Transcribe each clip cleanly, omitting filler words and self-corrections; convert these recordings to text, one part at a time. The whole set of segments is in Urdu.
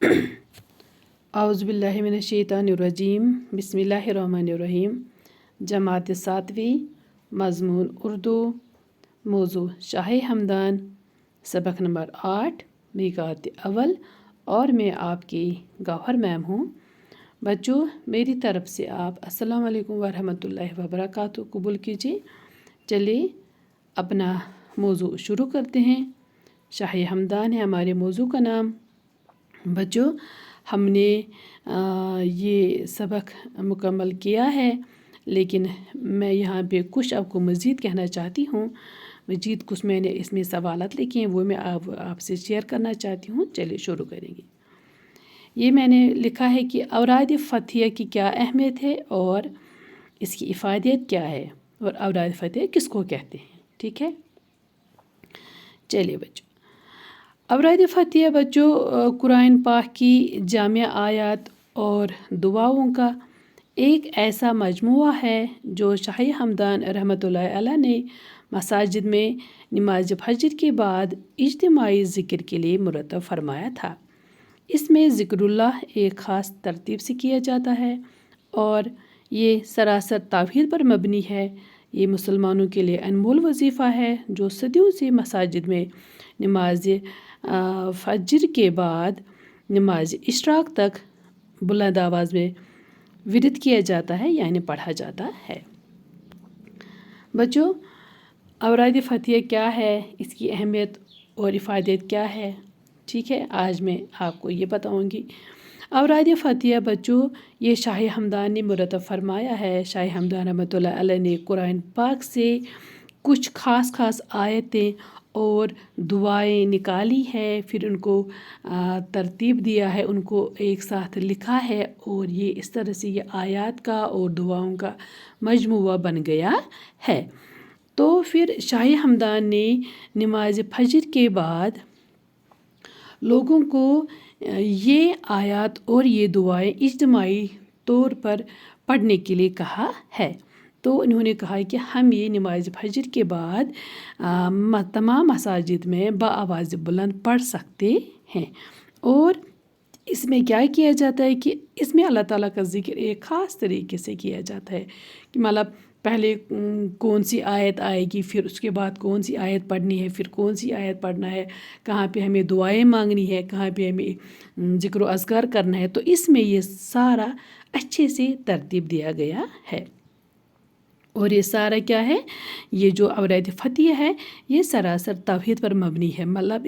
اعوذ باللہ من الشیطان الرجیم بسم اللہ الرحمن الرحیم۔ جماعت ساتویں، مضمون اردو، موضوع شاہ ہمدان، سبق نمبر 8، میقات اول، اور میں آپ کی گوہر میم ہوں۔ بچوں، میری طرف سے آپ السلام علیکم ورحمۃ اللہ وبرکاتہ قبول کیجیے۔ چلیے اپنا موضوع شروع کرتے ہیں۔ شاہ ہمدان ہے ہمارے موضوع کا نام۔ بچوں، ہم نے یہ سبق مکمل کیا ہے، لیکن میں یہاں پہ کچھ آپ کو مزید کہنا چاہتی ہوں۔ مزید کچھ میں نے اس میں سوالات لکھے ہیں، وہ میں آپ سے شیئر کرنا چاہتی ہوں۔ چلیے شروع کریں گے۔ یہ میں نے لکھا ہے کہ اوراد فتحیہ کی کیا اہمیت ہے اور اس کی افادیت کیا ہے، اور اوراد فتحیہ کس کو کہتے ہیں۔ ٹھیک ہے، چلیے بچوں۔ اوراد فتحیہ بچوں قرآن پاک کی جامع آیات اور دعاؤں کا ایک ایسا مجموعہ ہے جو شاہ ہمدان رحمۃ اللہ علیہ نے مساجد میں نماز فجر کے بعد اجتماعی ذکر کے لیے مرتب فرمایا تھا۔ اس میں ذکر اللہ ایک خاص ترتیب سے کیا جاتا ہے اور یہ سراسر توحید پر مبنی ہے۔ یہ مسلمانوں کے لیے انمول وظیفہ ہے جو صدیوں سے مساجد میں نماز فجر کے بعد نماز اشراق تک بلند آواز میں ورد کیا جاتا ہے، یعنی پڑھا جاتا ہے۔ بچوں، اوراد فتحیہ کیا ہے، اس کی اہمیت اور افادیت کیا ہے، ٹھیک ہے، آج میں آپ کو یہ بتاؤں گی۔ اوراد فتحیہ بچوں یہ شاہ ہمدان نے مرتب فرمایا ہے۔ شاہ ہمدان رحمۃ اللہ علیہ نے قرآن پاک سے کچھ خاص آیتیں اور دعائیں نکالی ہے، پھر ان کو ترتیب دیا ہے، ان کو ایک ساتھ لکھا ہے، اور یہ اس طرح سے یہ آیات کا اور دعاؤں کا مجموعہ بن گیا ہے۔ تو پھر شاہ ہمدان نے نماز فجر کے بعد لوگوں کو یہ آیات اور یہ دعائیں اجتماعی طور پر پڑھنے کے لیے کہا ہے۔ تو انہوں نے کہا کہ ہم یہ نماز فجر کے بعد تمام مساجد میں بآواز بلند پڑھ سکتے ہیں، اور اس میں کیا کیا جاتا ہے کہ اس میں اللہ تعالیٰ کا ذکر ایک خاص طریقے سے کیا جاتا ہے، کہ مطلب پہلے کون سی آیت آئے گی، پھر اس کے بعد کون سی آیت پڑھنی ہے، پھر کون سی آیت پڑھنا ہے، کہاں پہ ہمیں دعائیں مانگنی ہے، کہاں پہ ہمیں ذکر و اذکار کرنا ہے۔ تو اس میں یہ سارا اچھے سے ترتیب دیا گیا ہے، اور یہ سارا کیا ہے، یہ جو اوراد فتحیہ ہے یہ سراسر توحید پر مبنی ہے، مطلب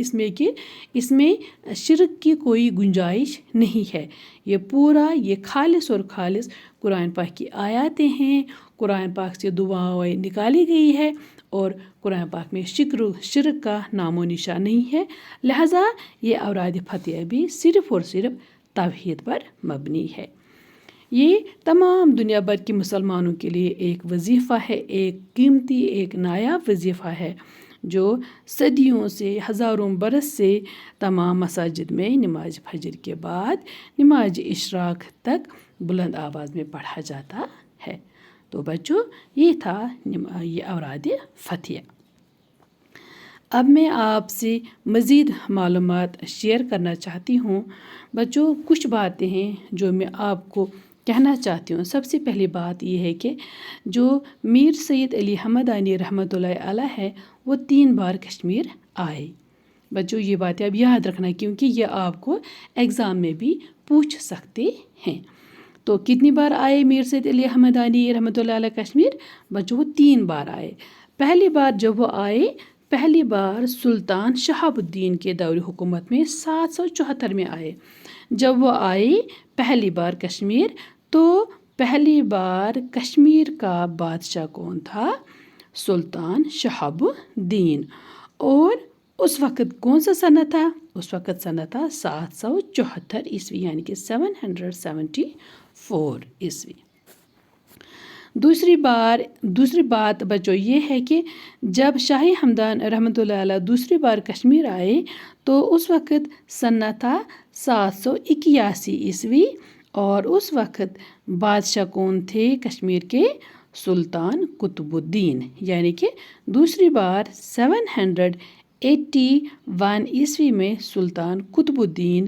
اس میں شرک کی کوئی گنجائش نہیں ہے۔ یہ پورا یہ خالص اور خالص قرآن پاک کی آیاتیں ہیں، قرآن پاک سے دعائیں نکالی گئی ہے، اور قرآن پاک میں شرک کا نام و نشان نہیں ہے، لہٰذا یہ اوراد فتحیہ بھی صرف اور صرف توحید پر مبنی ہے۔ یہ تمام دنیا بھر کے مسلمانوں کے لیے ایک وظیفہ ہے، ایک قیمتی ایک نایاب وظیفہ ہے، جو صدیوں سے ہزاروں برس سے تمام مساجد میں نماز فجر کے بعد نماز اشراق تک بلند آواز میں پڑھا جاتا ہے۔ تو بچوں، یہ تھا یہ اوراد فتحیہ۔ اب میں آپ سے مزید معلومات شیئر کرنا چاہتی ہوں۔ بچوں، کچھ باتیں ہیں جو میں آپ کو کہنا چاہتی ہوں۔ سب سے پہلی بات یہ ہے کہ جو میر سید علی ہمدانی رحمۃ اللہ علیہ ہے، وہ 3 بار کشمیر آئے۔ بچوں، یہ باتیں اب یاد رکھنا، کیونکہ یہ آپ کو ایگزام میں بھی پوچھ سکتے ہیں۔ تو کتنی بار آئے میر سید علی ہمدانی رحمۃ اللہ علیہ کشمیر؟ بچوں، وہ 3 بار آئے۔ پہلی بار جب وہ آئے، پہلی بار سلطان شہاب الدین کے دور حکومت میں 774 میں آئے۔ جب وہ آئے پہلی بار کشمیر، تو پہلی بار کشمیر کا بادشاہ کون تھا؟ سلطان شہاب الدین۔ اور اس وقت کون سا سنہ تھا؟ اس وقت سنہ تھا 774 عیسوی، یعنی کہ 774 عیسوی۔ دوسری بات بچوں یہ ہے کہ جب شاہ ہمدان رحمۃ اللہ علیہ دوسری بار کشمیر آئے، تو اس وقت سنہ تھا 781 عیسوی، اور اس وقت بادشاہ کون تھے کشمیر کے؟ سلطان قطب الدین، یعنی کہ دوسری بار 781 عیسوی میں سلطان قطب الدین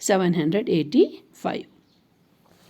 785।